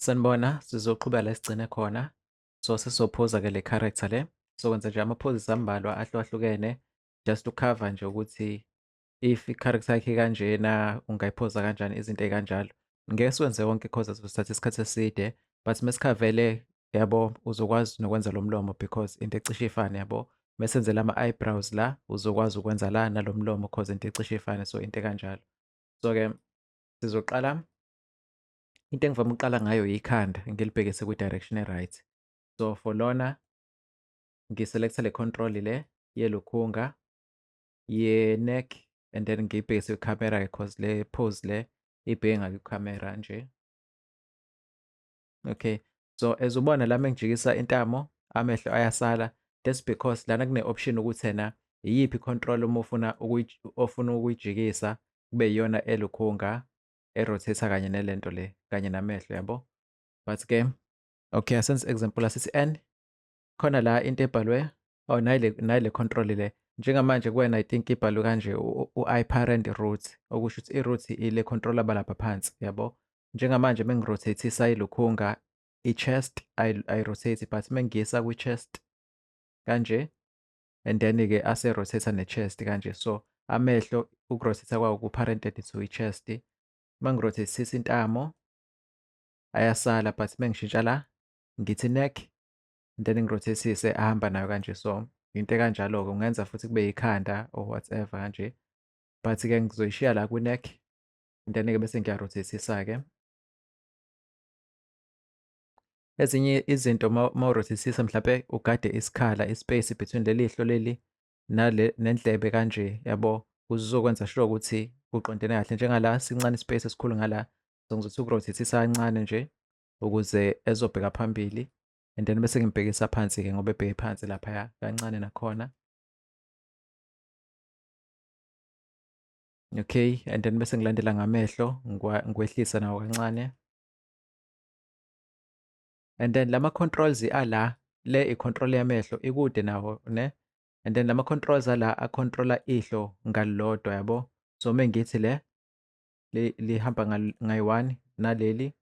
Sanibona, sizoqhubeka la sigcine khona. So sesizophuza-ke le character le. Sokwenza nje ama-poses ambalwa ahlukahlukene just ukukhava nje ukuthi if i-character yakhe ikanjena ungayiphoza kanjani izinto ey'kanjalo. Ngeke siwenze wonke cause azothatha isikhathi eside, but mesikhavele yabo uzokwazi nokwenza lo mlomo because into ecishe ifane yabo. Mesenze lama-eyebrows la uzokwazi ukwenza la nalo mlomo cause into ecishe ifane, so into ekanjalo. So-ke sizoqala. Into engivame ukuqala ngayo ikhanda ngilibhekise kwi-direction e-right. So for lona ngi-select-a le control le yelukhunga, ye-neck and then ngiyibhekise kwikhamera-ke cause le pose le ibheke ngakwikhamera nje. Okay, so as ubona la mengijikisa intamo amehlo ayasala. That's because lana kune-option ukuthi ena iyiphi i-control uma ofuna ukuyijikisa kube iyona elukhunga e-rotate-a kanye nalento le kanye namehlo yabo. But-ke okay, asenze example asithi N. Khona la into ebhalwe nayile control le. Njengamanje kuwena I think ibhalwe kanje u-I-parent root, okusho ukuthi i-root ile control abalapha phansi yabo. Njengamanje mengi-rotate-isa ilukhunga i-chest ayi-rotate but mengiyisa kwi-chest kanje and then-ke ase-rotate-a ne-chest kanje. So amehlo uku-rotate-a kwawo ku-parented to i-chest. Mangi-rotate-sisa intamo ayasala but mengishintsha la ngithi neck then ngi-rotate-sise ahamba nayo kanje. So into ekanjalo-ke ungenza futhi kube ikhanda or whatever kanje, but-ke ngizoyishiya la kwi-neck then-ke bese ngiya-rotate-sisa-ke. Ezinye izinto mawurotate-sisa mhlampe ugade isikhala i-space between leli hlo leli nendlebe kanje yabo, uzokwenza sure ukuthi kuqondene kahle. Njengala sincane i-space esikhulu ngala, so ngizothi uku-rotate-sisa kancane nje ukuze ezobheka phambili and then bese ngimbhekisa phansi-ke ngoba ebheke phansi laphaya kancane nakhona. Okay, and then bese ngilandela ngamehlo ngikwehlisa nawo kancane. And then lama-controls ala, le i-control yamehlo ikude nawo ne. And then lama-controls ala a-control-a ihlo ngalilodwa yabo. So mengithi le lihamba ngayi-1 naleli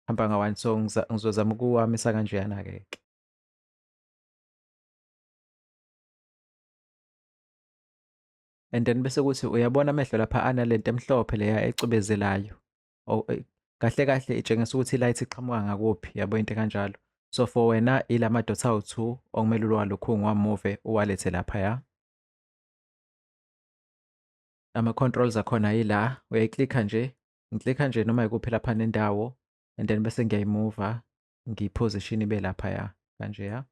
hamba nga-1, so ngizozama ukuwamisa kanjeyana-ke. And then bese kuthi uyabona amehlo lapha analento emhlophe leya ecwebezelayo. Kahle kahle itshengisa ukuthi i-light iqhamuka ngakuphi yabo, into ekanjalo. So for wena ilama dots awu-2 okumele uwalukhunge uwamuve uwalethe laphaya. Ama-controls akhona yila, uyayiklikha nje, ngiklikha nje noma yikuphi lapha nendawo and then bese ngiyayimuva ngiyiposition ibe laphaya kanjeya.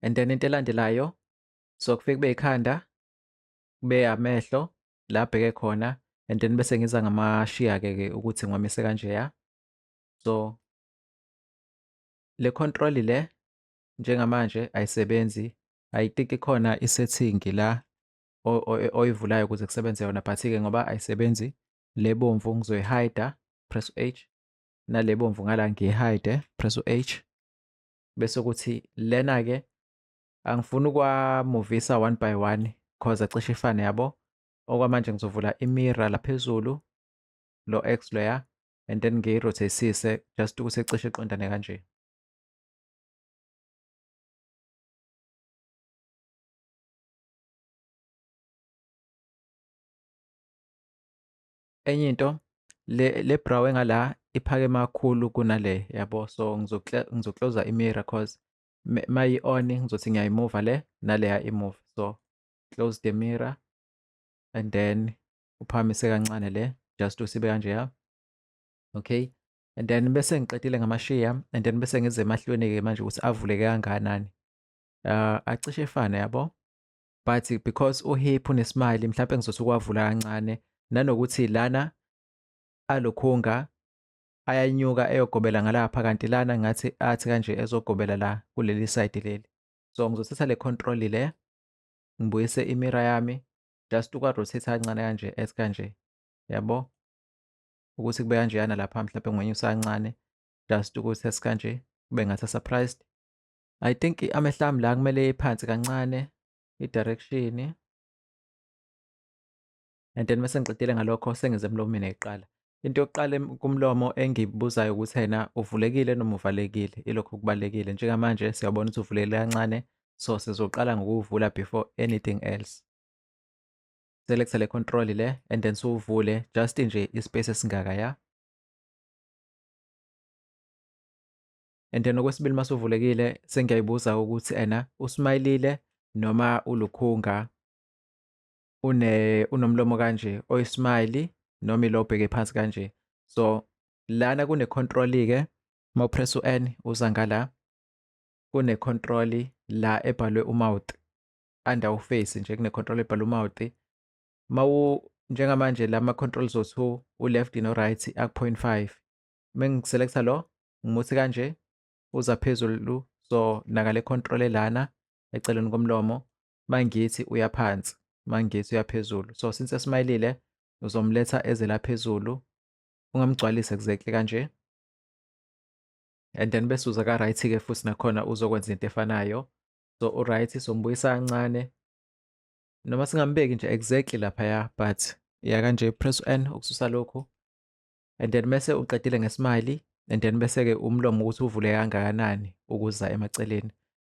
And then into elandelayo, so kufike kube ikhanda, kube amehlo la abheke khona and then bese ngiza ngamashiya-ke ukuthi ngiwamise kanjeya. So le control le njengamanje ayisebenzi, I think ikhona i-setting la oyivulayo ukuze kusebenze yona, but-ke ngoba ayisebenzi le bomvu ngizoyi-hide, press u-H, nale bomvu ngala ngiyi-hide, press u-H. Bese kuthi lena-ke angifuni ukuwamuvisa one by one cause acishe ifane yabo. Okwamanje ngizovula i-mirror laphezulu, lo X loya and then ngiyi-rotate-sise just ukuthi ecishe iqondane kanje. Enye into le brow engala iphakeme kakhulu kunale yabo, so ngizocloser i-mirror cause mayi-on ngizothi ngiyayimuva le naleya imove. So close the mirror and then uphakamise kancane le just usibe kanjeya. Okay, and then bese ngiqedile ngamashiya and then bese ngize emahlweni-ke manje ukuthi avuleke kangakanani. Acishe efane yabo, but because uhip une-smile mhlampe ngizothi ukuwavula kancane nanokuthi lana alokhunga ayanyuka eyogobela ngalapha kanti lana ngathi athi kanje ezogobela la kuleli side leli. So ngizothatha le control le ngibuyise i-mirror yami just ukwa-rotate kancane kanje ethi kanje yabo, ukuthi kube kanjeyana lapha mhlampe ngiwenyusa kancane just ukuthi esikanje kube ngathi surprised. I think amehlo ami la kumele phansi kancane i-direction and then mase ngiqedile ngalokho sengize emlomeni eyiqala. Into yokuqala kumlomo engiyibuzayo ukuthi ena uvulekile noma uvalekile, ilokho kubalulekile. Njengamanje siyabona ukuthi uvulekile kancane, so sizoqala ngokuwuvula before anything else. Select-a le control le and then suwuvule just nje ispace esingaka ya. And then okwesibili masuvulekile sengiyayibuza ukuthi ena usmayilile noma ulukhunga unomlomo kanje oyismile noma ilo obheke phansi kanje. So lana kune-control-ke mawupress u-N uza ngala kune-control la ebhalwe umouth under uface nje kune-control ebhalwe umouth. Njengamanje lama-controls o-2 u-left no-right aku-0.5. Mengiselecta lo ngimuthi kanje uza phezulu, so nakale control elana eceleni komlomo mangithi uya phansi, mangithi uya phezulu. So since esmayilile uzomletha eze la phezulu, ungamgcwalisi exactly kanje. And then bese uza ka-right-ke futhi nakhona uzokwenza into efanayo. So u-right sombuyisa kancane noma singambeki nje exactly laphaya, but ya kanje press u-N ukususa lokhu. And then mese uqedile ngesmile and then bese-ke umlomo ukuthi uvule kangakanani ukuza emaceleni.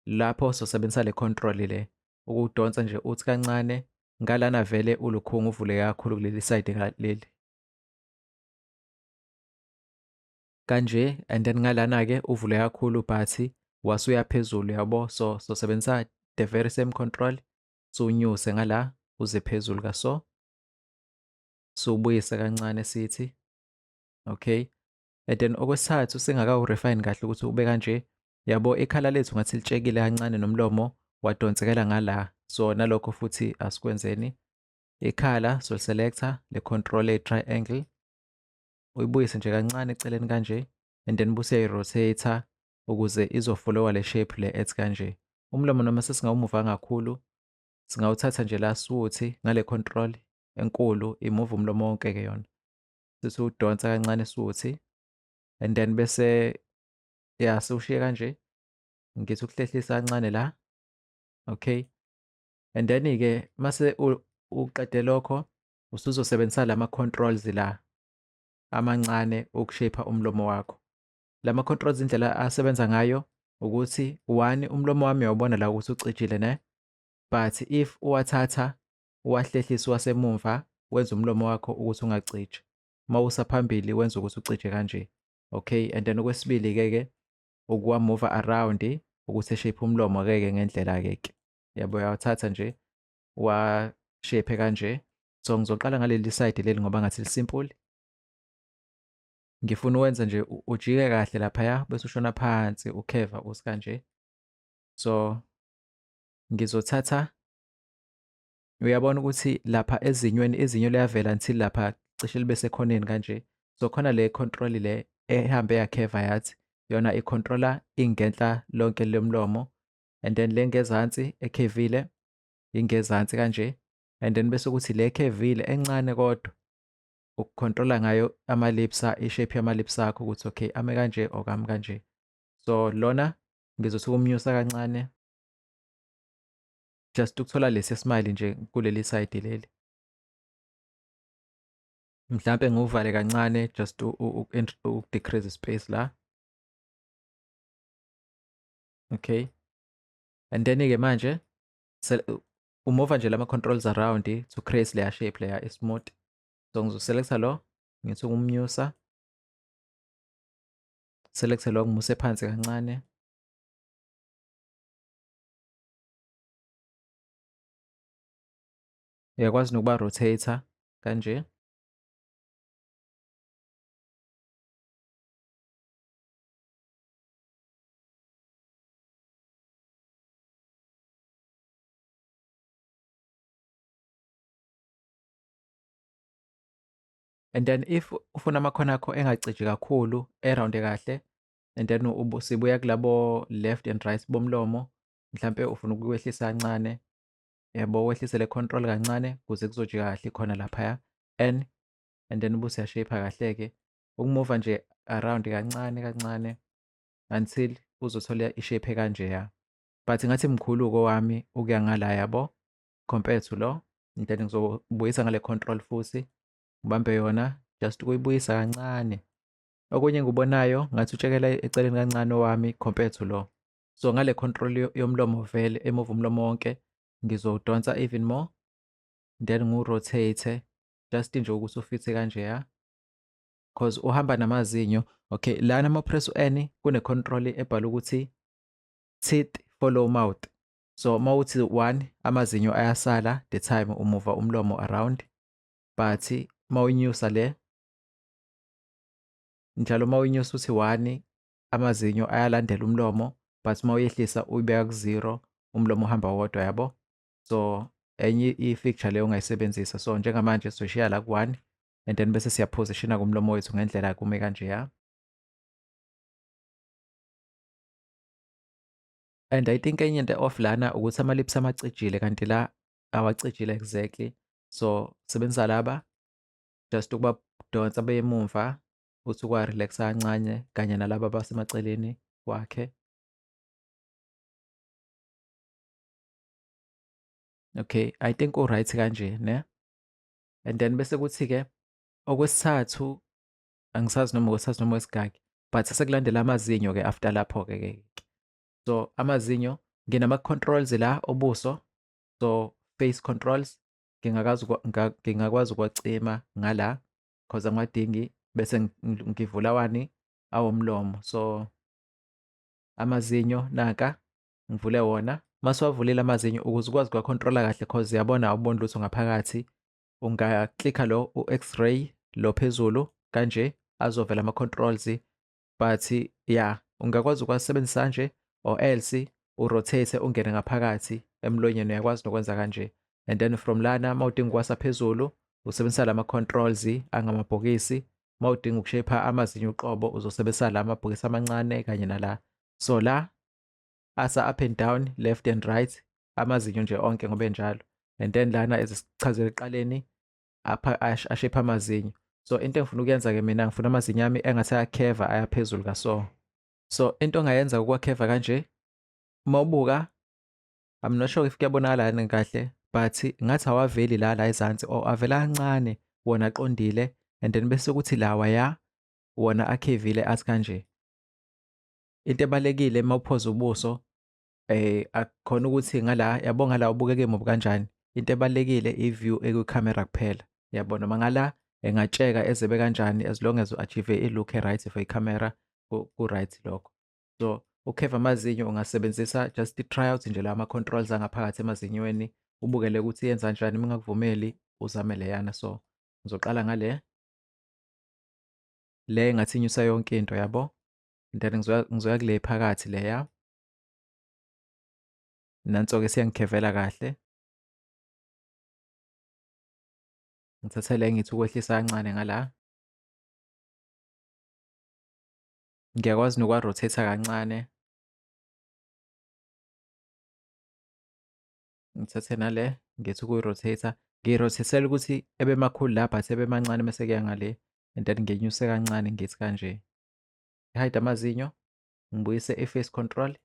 Lapho sosebenzisa le control le ukuwudonsa nje uthi kancane ngalana vele ulukhunga uvule kakhulu kuleli side leli. Kanje and then ngalana-ke uvule kakhulu but wasuya phezulu yabo. So sosebenzisa the very same control suwunyuse ngala uze phezulu kaso. Suwubuyise kancane sithi. Okay. And then okwesithathu singakawu-refine kahle ukuthi ube kanje, yabo ikhala lethu ngathi litshekile kancane nomlomo wadonsekela ngala. So nalokho futhi asikwenzeni. Ikhala soliselecta le control e-triangle uyibuyise nje kancane eceleni kanje and then buse uyayi-rotate ukuze izofolowa le shape le ethi kanje. Umlomo noma sesingawumuva kakhulu singawuthatha nje la siwuthi ngale control enkulu imove umlomo wonke-ke yona. Sesiwudonsa kancane siwuthi and then bese siwushiye kanje, ngithi ukuhlehlisa kancane la. Okay. And then-ke mase uqede lokho usuzosebenzisa lama-controls la amancane ukushape umlomo wakho. Lama-controls indlela asebenza ngayo ukuthi 1 umlomo wami uyawubona la ukuthi ucijile ne, but if uwathatha uwahlehlisa wasemumva wenza umlomo wakho ukuthi ungaciji. Mawusa phambili wenza ukuthi ucije kanje. Okay. And then okwesibili-ke ukuwa-move around ukuthi eshape umlomo-ke ngendlela-ke. Yabo uyawathatha nje wa-shape kanje. So ngizoqala ngaleli side leli ngoba ngathi simple. Ngifuna uwenza nje ujike kahle laphaya bese ushona phansi ukheva usikanje. So ngizothatha, uyabona ukuthi lapha ezinyweni izinyo liyavela until lapha cishe libe sekhoneni kanje. So khona le control le ehambe yakheva yathi yona icontrola ingenhla lonke lomlomo and then le ngezansi ekhevile ingezansi kanje. And then bese kuthi le ekhevile encane kodwa ukucontrola ngayo ama-lips, ishape yama-lips akho ukuthi okay ame kanje or kami kanje. So lona ngizothi ukumnyusa kancane just ukuthola lesi smile nje kuleli side leli. Mhlampe ngiwuvale kancane just decrease space la. Okay. And then-ke manje umova nje lama-controls around to create layer shape layer smooth. So ngizoselecta lo ngithi ukumnyusa, selecte lo ngimuse phansi kancane. Uyakwazi nokuba rotator kanje. And then if ufuna amakhono akho engaciji kakhulu around kahle and then sibuya kulabo left and right bomlomo, mhlampe ufuna ukwehlisa kancane, yabo wehlise le control kancane ukuze kuzojika kahle khona laphaya N and then buse uyashape kahle-ke ukumova nje around kancane kancane until uzothola ishape kanje ya. But ngathi mkhulu kowami ukuya ngala yabo compared to lo. and then ngizobuyisa ngale control futhi ngibambe yona just ukuyibuyisa kancane. Okunye engikubonayo ngathi utshekela eceleni kancane owami compared to lo. So ngale control yomlomo vele emove umlomo wonke ngizowudonsa even more then ngiwurotate just nje ukuthi ufithe kanjeya cause uhamba namazinyo. Okay, lana ma-press u-N kune-control ebhala ukuthi teeth follow mouth. So mawuthi 1 amazinyo ayasala the time umuva umlomo around, but mawunyusa le njalo mawunyusa uthi 1 amazinyo ayalandela umlomo, but mawuyehlisa uyibeka ku-0 umlomo uhamba wodwa yabo. So enye i-feature leyo ongayisebenzisa. So njengamanje sishiya la ku-1 and then bese siyaposition kumlomo wethu ngendlela kume kanjeya. And I think enye into off lana ukuthi ama-lips amacijile kanti la awacijile exactly. So sebenzisa laba just ukubadonsa beye emumva uthi ukwa-relax-a kancane kanye nalaba abasemaceleni kwakhe. Okay, I think u-right kanje ne? And then bese kuthi-ke okwesithathu angisazi noma okwesithathu noma okwesingaki, but sekulandela amazinyo-ke after lapho-ke. So amazinyo nginama-controls la obuso, so face controls ngingakwazi ukuwacima ngala cause angiwadingi bese ngivula wani awomlomo. So amazinyo nanka ngivule wona. Masiwavulile amazinyo ukuze ukwazi ukuwa-control-a kahle cause yabona awuboni lutho ngaphakathi, ungaklikha lo u-X-ray lo phezulu kanje azovela ama-controls, but yeah ungakwazi ukuwasebenzisa kanje or else urotate ungene ngaphakathi emlonyeni, uyakwazi nokwenza kanje. And then from lana mawudinga ukuwasa phezulu usebenzisa lama-controls angamabhokisi, mawudinga ukushape-a amazinyo uqobo uzosebenzisa la mabhokisi amancane kanye nala. So la asa up and down, left and right, amazinyo nje onke ngobe njalo. And then lana ezisichazele ekuqaleni ashape amazinyo. So into engifuna ukuyenza-ke mina ngifuna amazinyo ami engathi ayakheva aya phezulu kaso. So into ongayenza ukwakheva kanje, mawubuka I'm not sure if kuyabonakala yini kahle, but ngathi awaveli la ezansi or avela kancane wona aqondile, and then bese kuthi lawa ya wona akhevile athi kanje. Into ebalekile mawuphoza ubuso akukhona ukuthi ngala yabo ngala ubukeke mubi kanjani. Into ebalekile i-view ekwi-camera kuphela, yabona mangala engatsheka ezebe kanjani as long as u-achieve i-look e-right for i-camera ku-right lokho. So ukheva amazinyo ungasebenzisa just i-try out nje la ma-controls angaphakathi emazinyweni ubukele ukuthi yenza kanjani. Mingakuvumeli uzame leyana. So ngizoqala ngale engathi inyusa yonke into yabo, then ngizoya kule phakathi leya. Nanso-ke siyangikhevela kahle. Ngithatha le ngithi ukwehlisa kancane ngala. Ngiyakwazi nokwa-rotate-a kancane. Ngithathe nale ngithi ukuyi-rotate-a, ngiyi-rotate-ela ukuthi ebe makhulu la but ebe mancane mase kuya ngale, and then ngiyinyuse kancane ngithi kanje. Ngihide amazinyo, ngibuyise i-face control,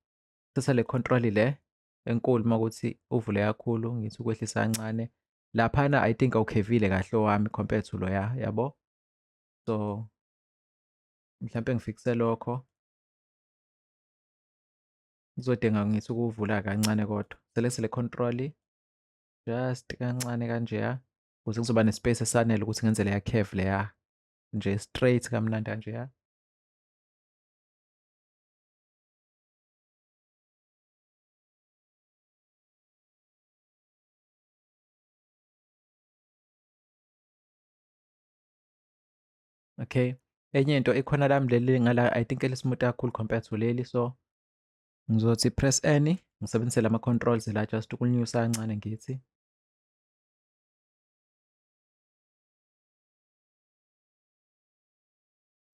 thatha le control le enkulu makuthi uvule kakhulu ngithi ukwehlisa kancane. Laphana I think awukhevile kahle owami compared to loya yabo. So mhlampe ngifikise lokho. Kuzodinga ngithi ukuwuvula kancane kodwa. Select le control just kancane kanjeya ukuze kuzoba ne-space esanele ukuthi ngenze leya curve leya nje straight kamnandi kanjeya. Okay, enye into ikhona lami leli ngala I think eli-smooth kakhulu compared to leli. So ngizothi press N ngisebenzise lama-controls la just ukulinyusa kancane ngithi.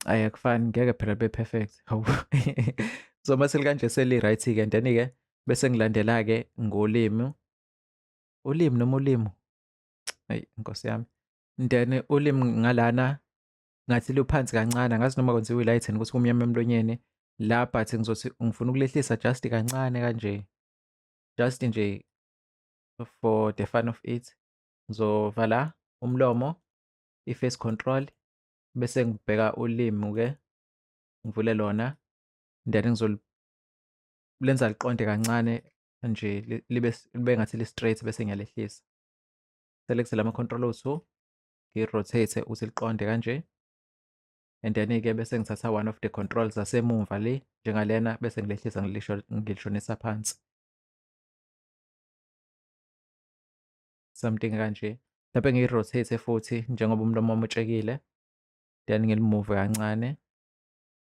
Ayi akufani, ngeke phela libe perfect, hawu. So mase likanje seli-right-ke and then-ke bese ngilandela-ke ngolimi. Ulimi noma ulimu? Hayi Nkosi yami. Then ulimi ngalana ngathi luphansi kancane, angazi noma kwenziwa i-lighting ukuthi kumnyama emlonyeni la, but ngizothi ngifuna ukulehlisa just kancane kanje, just nje for the fun of it. Ngizovala umlomo, i-face control, bese ngibheka ulimi-ke, ngivule lona, then lenza liqonde kancane nje libe ngathi li-straight bese ngiyalehlisa. Select lama-control o-2, ngi-rotate ukuthi liqonde kanje. And then-ke bese ngithatha one of the controls zasemumva le, njengalena bese ngilehlisa ngilishonisa phansi. Something kanje. Mhlampe ngiyi-rotate futhi njengoba umlomo wami utshekile, then ngilimuve kancane.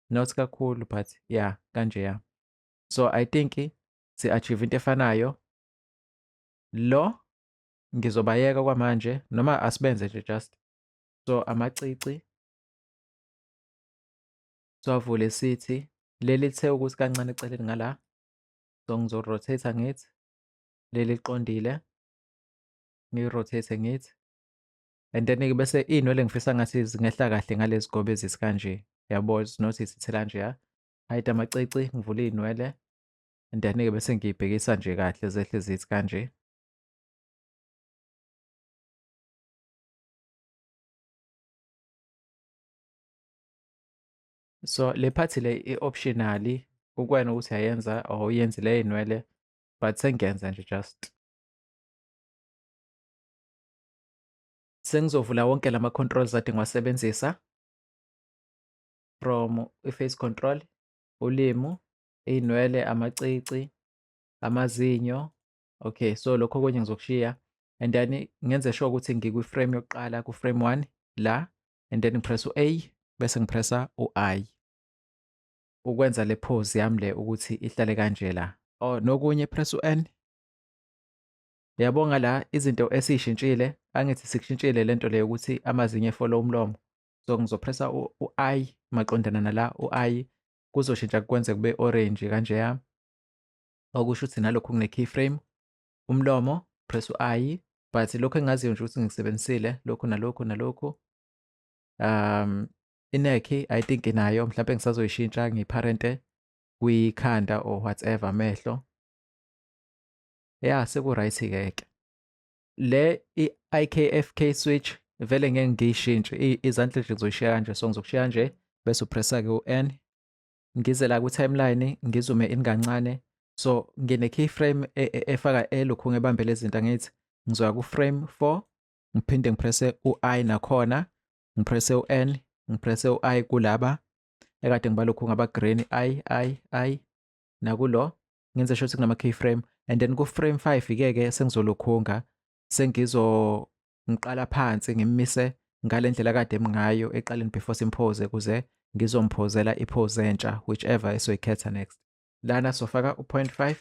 Not kakhulu but yeah, kanjeya. So I think si-achieve into efanayo. Lo ngizobayeka kwamanje noma asibenze nje just. So amacici siwavule sithi leli lithe ukuthi kancane eceleni ngala. So ngizo-rotate ngithi leli liqondile, ngiyi-rotate ngithi. And then-ke bese iy'nwele ngifisa ngathi zingehla kahle ngalezi gobe ezisikanje, yabo zinothi zithela kanjeya. Hide amacici, ngivule iy'nwele. And then-ke bese ngiyibhekisa nje kahle zehle zithi kanje. So le phathi le i-optional, kukwena ukuthi uyayenza or uyenzile iy'nwele, but sengiyenza nje just. Sengizovula wonke lama controls ade ngiwasebenzisa from i-face control, ulimi, iy'nwele, amacici, amazinyo. Okay, so lokho okunye ngizokushiya. And then ngenze sure ukuthi ngikwi-frame yokuqala ku-frame 1 la, and then ngipressa u-A bese ngipressa u-I ukwenza le pose yami le ukuthi ihlale kanje la. Oh, nokunye press u-N. Yabonga la izinto esiyishintshile, angithi sikushintshile lento le ukuthi amazinyo efollow umlomo. So ngizopressa u-I maqondana nala u-I kuzoshintsha kwenze kube orange kanjeya. Okusho ukuthi nalokhu kune keyframe. Umlomo press u-I, but lokho engaziyo nje ukuthi ngisebenzisile lokhu nalokhu nalokhu. I-neck I think inayo, mhlawumbe ngisazoyishintsha ngiyiparente kwikhanda or whatever amehlo. Yeah, seku-right-ke ke. Le i-IKFK switch vele ngeke ngiyishintshe, izandla nje ngizoyishiya kanje. So ngizokushiya kanje bese upressa-ke u-N. Ngize la ku-timeline ngizume in kancane. So ngine keyframe efaka elokhu ngebambe lezi zinto angithi ngizoya ku-frame 4, ngiphinde ngipresse u-I nakhona, ngipresse u-N, ngipresse u-I kulaba ekade ngibalokhu ngaba green I nakulo ngenze sure ukuthi kunama keyframe. And then ku-frame 5-ke sengizolokhunga, ngiqala phansi ngimise ngale ndlela kade ngayo eqaleni before simpose ukuze ngizomphozela ipose entsha whichever esoyikhetha next. Lana sofaka u-0.5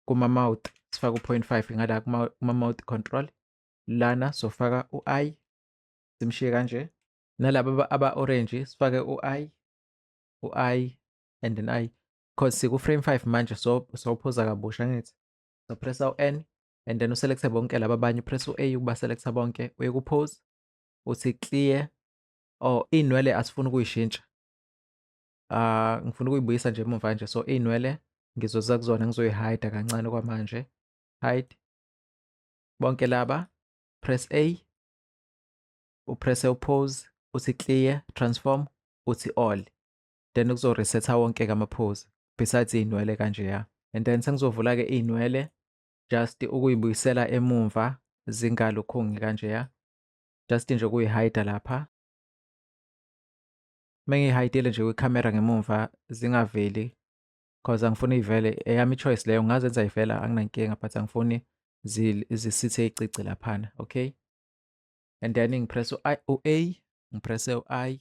kuma-mouth, sifaka u-0.5 ngala kuma-mouth control. Lana sofaka u-I, simshiye kanje. Nalaba aba-orange sifake u-I and then I, because siku-frame 5 manje sophoza kabusha ngithi. So pressa u-N and then uselect bonke laba abanye, press u-A ukuba selecta bonke, uye ku-pose uthi clear. Oh, iy'nwele asifuni ukuyishintsha, ngifuna ukuyibuyisa nje emuva nje. So iy'nwele ngizoza kuzona ngizoyi-hide kancane kwamanje. Hide bonke laba, press A, upresse u-pose uthi clear, transform uthi all, then kuzo-resetha wonke-ke ama-pose besides iy'nwele kanjeya. And then sengizovula-ke iy'nwele just ukuyibuyisela emumva zingalukhungi kanjeya, just nje ukuyi-hide lapha. Mengiyihayidile nje kwikhamera ngemumva zingaveli cause angifuni iy'vele, eyami i-choice leyo, ngazenza y'vela anginankinga but angifuni zisithe icici laphana. Okay, and then ngipress u-A, ngipresse u-I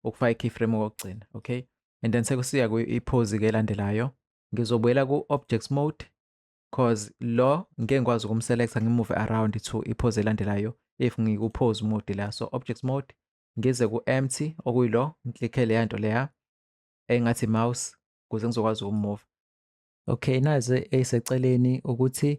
ukufaka i-keyframe okugcina. Okay, and then sekusiya kwi-pose-ke elandelayo, ngizobuyela ku-objects mode cause lo ngeke ngikwazi ukumselecta ngimove around to ipose elandelayo if ngiku-pose mode la. So objects mode, ngize ku-empty okuyilo, ngiklikhe leya nto leya engathi mouse ukuze ngizokwazi ukumove. Okay, nazi eyiseceleni ukuthi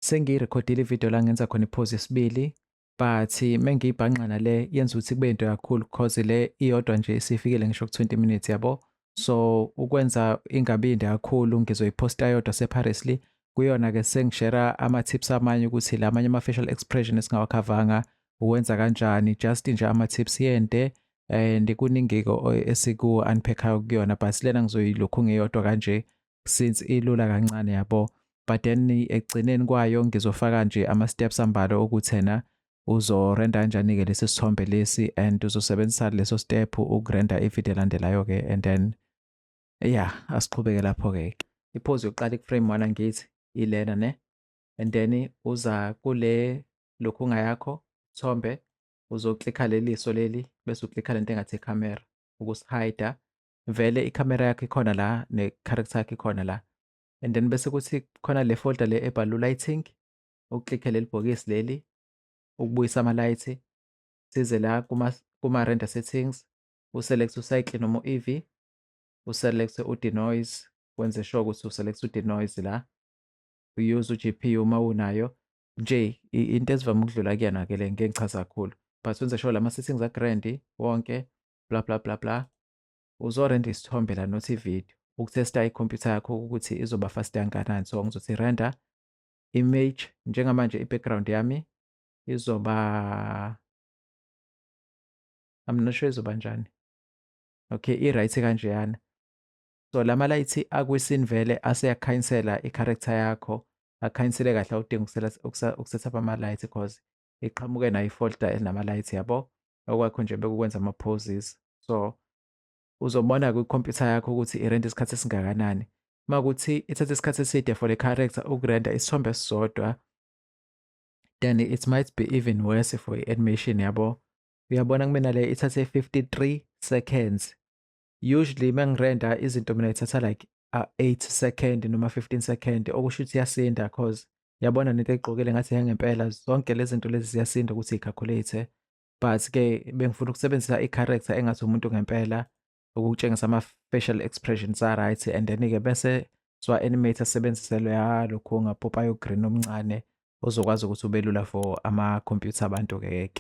sengiyirekhodile ividiyo la ngenza khona ipose yesibili, but mengiyibhanqa nale yenza ukuthi kube into kakhulu cause le iyodwa nje isifikile ngisho ku-20 minutes yabo. So ukwenza ingabi inde kakhulu ngizoyiposta yodwa separately Kuyona-ke sengishera ama-tips amanye ukuthi la amanye ama-facial expression esingawakhavanga uwenza kanjani, just nje ama-tips yente and kuningi-ke esiku-unpack-ayo kuyona, but lena ngizoyilokhu ngeyodwa kanje since ilula kancane yabo. But then ekugcineni kwayo ngizofaka nje ama-steps ambalwa ukuthi ena uzorenda kanjani-ke lesi sithombe lesi and uzosebenzisa leso step ukurenda ividiyo elandelayo-ke and then asiqhubeke lapho-ke. Iphuzu yokuqala ku-frame 1 angithi ilena ne, and then uza kule lokhunga yakho sithombe uzoklikha leliso leli bese uklikha lento engathi ikhamera ukusihayida. Vele ikhamera yakho ikhona la ne-character yakho ikhona la, and then bese kuthi khona le folder le ebhalwe lighting, uklikhe leli bhokisi leli ukubuyisa ama-light, size la kuma-render settings, uselect ucycle noma u-Eevee, uselect u-denoise, wenze sure ukuthi uselect u-denoise la, use u-GPU uma unayo. Nje into ezivame ukudlula kuyena-ke le ngeke ngichaza kakhulu, but wenze sure lama-settings akurendi wonke bla bla bla bla. Uzorenda isithombe la not ividiyo ukuthesta ikhompyutha yakho ukuthi izoba fast kangakanani. So ngizothi render image, njengamanje i-background yami izoba, I'm not sure izoba njani. Okay, i-right kanjeyana. So lama-light akwisini vele aseyakukhanyisela i-character yakho, akukhanyisele kahle awudingi ukuset up ama-light because iqhamuke nayo i-folder enama-light yabo. Okwakho nje bekukwenza ama-poses. So uzobona kwikhompyutha yakho ukuthi irenda isikhathi esingakanani. Makuthi ithatha isikhathi eside for le character ukurenda isithombe esisodwa, then it might be even worse for i-animation yabo. Uyabona kumina le ithathe 53 seconds. Usually mengirenda izinto mina ithatha like 8 second noma 15 second, okusho ukuthi iyasinda cause yabona nento egqokile ngathi ngempela zonke lezi zinto lezi ziyasinda ukuthi i-calculate. But-ke bengifuna ukusebenzisa i-character engathi umuntu ngempela ukutshengisa ama-facial expressions a-right, and then-ke bese siwa-animate asebenzise loya lokhu ongapopayi green omncane ozokwazi ukuthi ube lula for amakhompyutha abantu-ke.